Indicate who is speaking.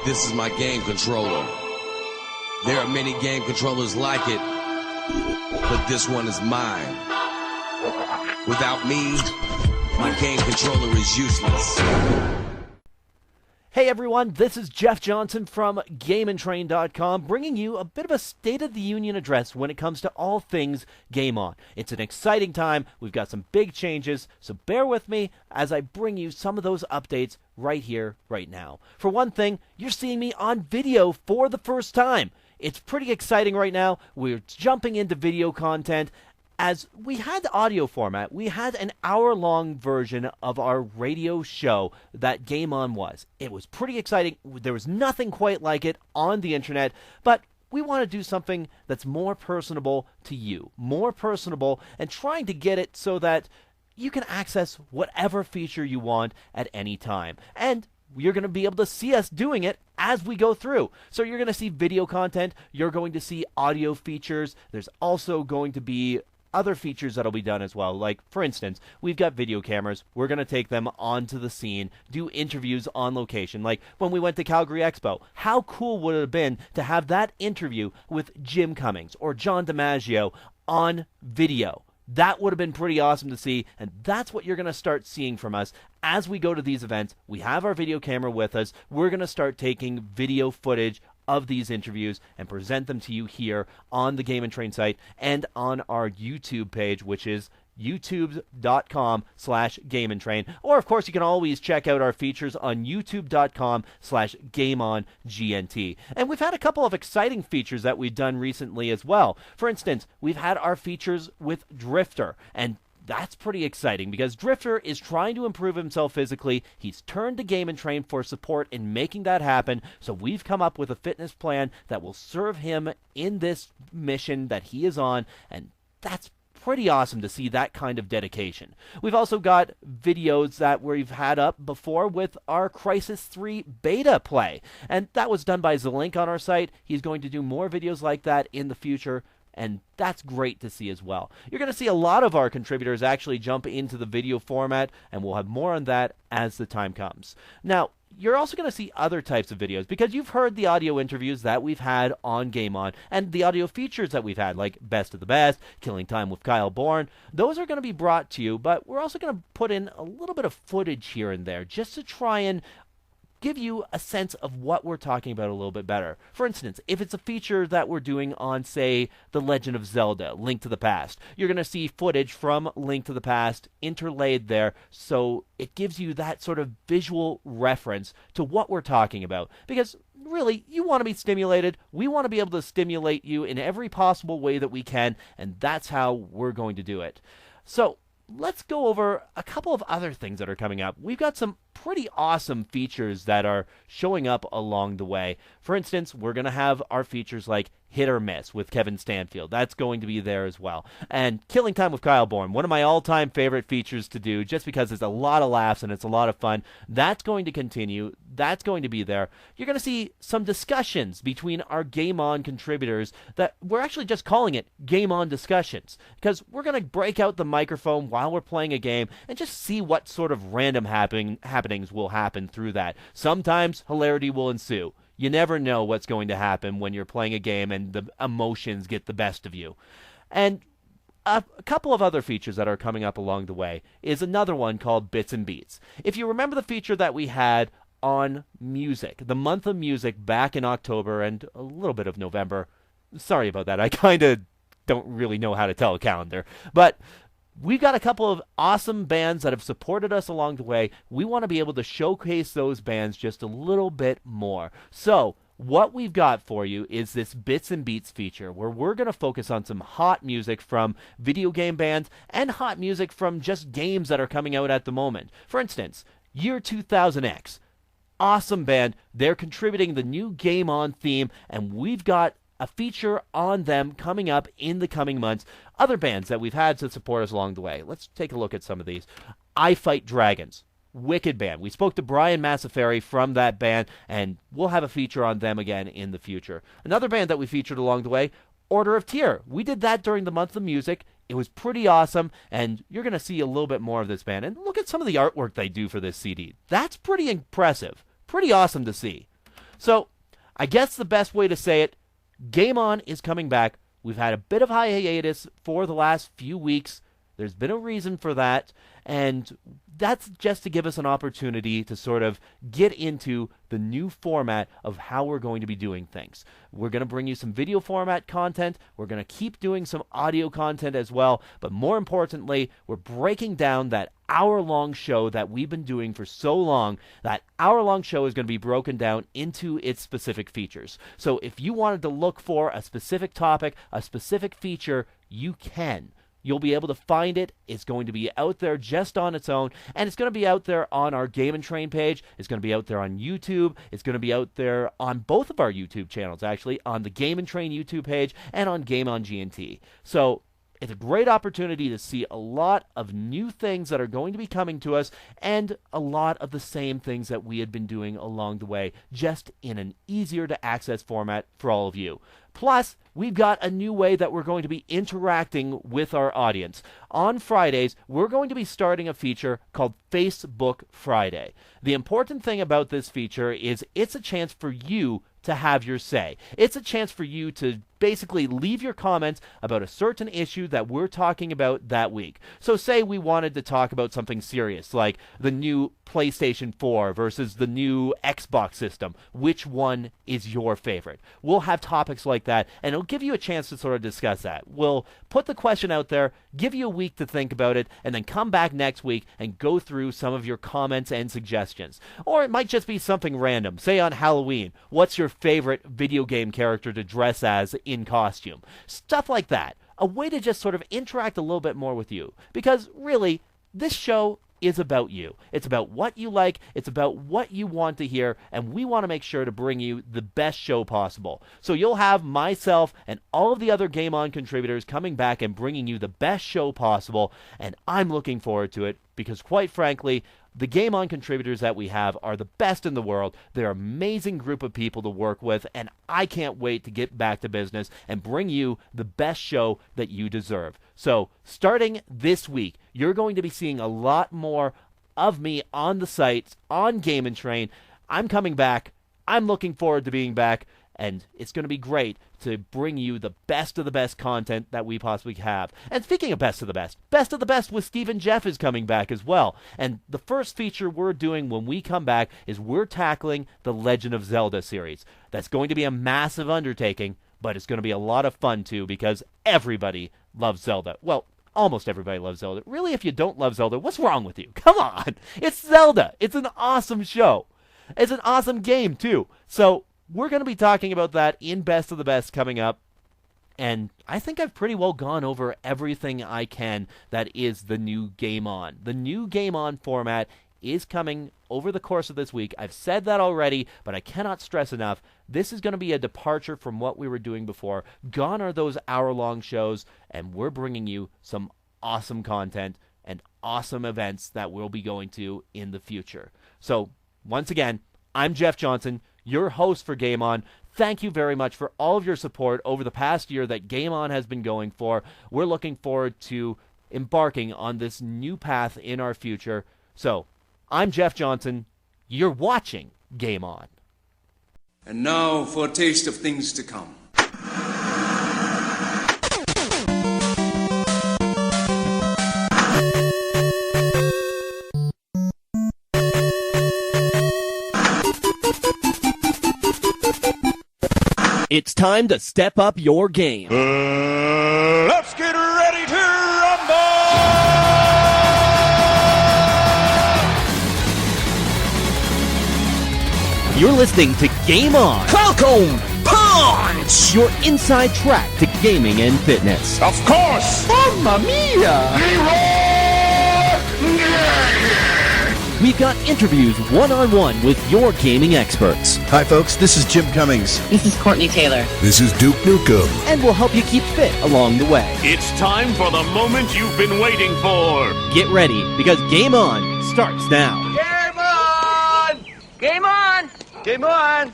Speaker 1: This is my game controller. There are many game controllers like it, but this one is mine. Without me, my game controller is useless.
Speaker 2: Hey everyone, this is Jeff Johnson from GameNTrain.com, bringing you a bit of a State of the Union address when it comes to all things GameOn. It's an exciting time, we've got some big changes, so bear with me as I bring you some of those updates right here, right now. For one thing, you're seeing me on video for the first time. It's pretty exciting right now. We're jumping into video content. As we had the audio format, we had an hour-long version of our radio show that GameOn was. It was pretty exciting. There was nothing quite like it on the internet, but we want to do something that's more personable to you, more personable, and trying to get it so that you can access whatever feature you want at any time. And you're going to be able to see us doing it as we go through. So you're going to see video content, you're going to see audio features, there's also going to be other features that'll be done as well. Like, for instance, we've got video cameras. We're going to take them onto the scene, do interviews on location. Like when we went to Calgary Expo, how cool would it have been to have that interview with Jim Cummings or John DiMaggio on video? That would have been pretty awesome to see, and that's what you're going to start seeing from us as we go to these events. We have our video camera with us. We're going to start taking video footage of these interviews and present them to you here on the Game and Train site and on our YouTube page, which is youtube.com/GameNTrain. Or, of course, you can always check out our features on youtube.com/GameOnGNT. And we've had a couple of exciting features that we've done recently as well. For instance, we've had our features with Drifter, and that's pretty exciting because Drifter is trying to improve himself physically. He's turned to Game and Train for support in making that happen. So we've come up with a fitness plan that will serve him in this mission that he is on, and that's pretty awesome to see that kind of dedication. We've also got videos that we've had up before with our Crisis 3 beta play, and that was done by Zelink on our site. He's going to do more videos like that in the future, and that's great to see as well. You're going to see a lot of our contributors actually jump into the video format, and we'll have more on that as the time comes. Now, you're also going to see other types of videos because you've heard the audio interviews that we've had on GameOn and the audio features that we've had, like Best of the Best, Killing Time with Kyle Bourne. Those are going to be brought to you, but we're also going to put in a little bit of footage here and there just to try and give you a sense of what we're talking about a little bit better. For instance, if it's a feature that we're doing on, say, The Legend of Zelda, Link to the Past, you're going to see footage from Link to the Past interlaid there, so it gives you that sort of visual reference to what we're talking about. Because really, you want to be stimulated. We want to be able to stimulate you in every possible way that we can, and that's how we're going to do it. So let's go over a couple of other things that are coming up. We've got some pretty awesome features that are showing up along the way. For instance, we're going to have our features like Hit or Miss with Kevin Stanfield. That's going to be there as well. And Killing Time with Kyle Bourne, one of my all-time favorite features to do just because it's a lot of laughs and it's a lot of fun. That's going to continue. That's going to be there. You're going to see some discussions between our GameOn contributors that we're actually just calling it GameOn Discussions because we're going to break out the microphone while we're playing a game and just see what sort of random happenings will happen through that. Sometimes hilarity will ensue. You never know what's going to happen when you're playing a game and the emotions get the best of you. And a couple of other features that are coming up along the way is another one called Bits and Beats. If you remember the feature that we had on music, the month of music back in October and a little bit of November, sorry about that, I kind of don't really know how to tell a calendar, but we've got a couple of awesome bands that have supported us along the way. We want to be able to showcase those bands just a little bit more. So what we've got for you is this Bits and Beats feature where we're going to focus on some hot music from video game bands and hot music from just games that are coming out at the moment. For instance, Year 2000X. Awesome band. They're contributing the new GameOn theme, and we've got a feature on them coming up in the coming months. Other bands that we've had to support us along the way. Let's take a look at some of these. I Fight Dragons. Wicked band. We spoke to Brian Massaferi from that band, and we'll have a feature on them again in the future. Another band that we featured along the way, Order of Tyr. We did that during the month of music. It was pretty awesome, and you're going to see a little bit more of this band. And look at some of the artwork they do for this CD. That's pretty impressive. Pretty awesome to see. So I guess the best way to say it, Game On is coming back. We've had a bit of hiatus for the last few weeks. There's been a reason for that, and that's just to give us an opportunity to sort of get into the new format of how we're going to be doing things. We're going to bring you some video format content. We're going to keep doing some audio content as well, but more importantly, we're breaking down that hour-long show that we've been doing for so long. That hour-long show is going to be broken down into its specific features. So if you wanted to look for a specific topic, a specific feature, you can. You'll be able to find it. It's going to be out there just on its own, and it's going to be out there on our GameNTrain page. It's going to be out there on YouTube. It's going to be out there on both of our YouTube channels, actually, on the GameNTrain YouTube page and on GameOn GNT. So it's a great opportunity to see a lot of new things that are going to be coming to us and a lot of the same things that we had been doing along the way, just in an easier to access format for all of you. Plus, we've got a new way that we're going to be interacting with our audience. On Fridays, we're going to be starting a feature called Facebook Friday. The important thing about this feature is it's a chance for you to have your say. It's a chance for you to basically leave your comments about a certain issue that we're talking about that week. So say we wanted to talk about something serious, like the new PlayStation 4 versus the new Xbox system. Which one is your favorite? We'll have topics like that, and it'll give you a chance to sort of discuss that. We'll put the question out there, give you a week to think about it, and then come back next week and go through some of your comments and suggestions. Or it might just be something random. Say on Halloween, what's your favorite video game character to dress as in costume? Stuff like that. A way to just sort of interact a little bit more with you. Because really, this show is about you. It's about what you like, it's about what you want to hear, and we want to make sure to bring you the best show possible. So you'll have myself and all of the other Game On contributors coming back and bringing you the best show possible, and I'm looking forward to it because, quite frankly, the Game On contributors that we have are the best in the world. They're an amazing group of people to work with, and I can't wait to get back to business and bring you the best show that you deserve. So, starting this week, you're going to be seeing a lot more of me on the site, on GameNTrain. I'm coming back. I'm looking forward to being back, and it's going to be great to bring you the best of the best content that we possibly have. And speaking of best of the best with Steve and Jeff is coming back as well. And the first feature we're doing when we come back is we're tackling the Legend of Zelda series. That's going to be a massive undertaking, but it's going to be a lot of fun too because everybody loves Zelda. Well, almost everybody loves Zelda. Really, if you don't love Zelda, what's wrong with you? Come on! It's Zelda! It's an awesome show. It's an awesome game too. So, we're going to be talking about that in Best of the Best coming up, and I think I've pretty well gone over everything I can that is the new Game On. The new Game On format is coming over the course of this week. I've said that already, but I cannot stress enough, this is going to be a departure from what we were doing before. Gone are those hour-long shows, and we're bringing you some awesome content and awesome events that we'll be going to in the future. So, once again, I'm Jeff Johnson, your host for Game On. Thank you very much for all of your support over the past year that Game On has been going for. We're looking forward to embarking on this new path in our future. So, I'm Jeff Johnson. You're watching Game On.
Speaker 3: And now for a taste of things to come.
Speaker 2: It's time to step up your game.
Speaker 4: Let's get ready to rumble!
Speaker 2: You're listening to Game On,
Speaker 4: Falcon Punch!
Speaker 2: your inside track to gaming and fitness.
Speaker 4: Of course!
Speaker 2: Mamma mia! We've got interviews one-on-one with your gaming experts.
Speaker 5: Hi, folks. This is Jim Cummings.
Speaker 6: This is Courtney Taylor.
Speaker 7: This is Duke Nukem.
Speaker 2: And we'll help you keep fit along the way.
Speaker 4: It's time for the moment you've been waiting for.
Speaker 2: Get ready, because Game On starts now.
Speaker 6: Game on! Game on!
Speaker 4: Game on!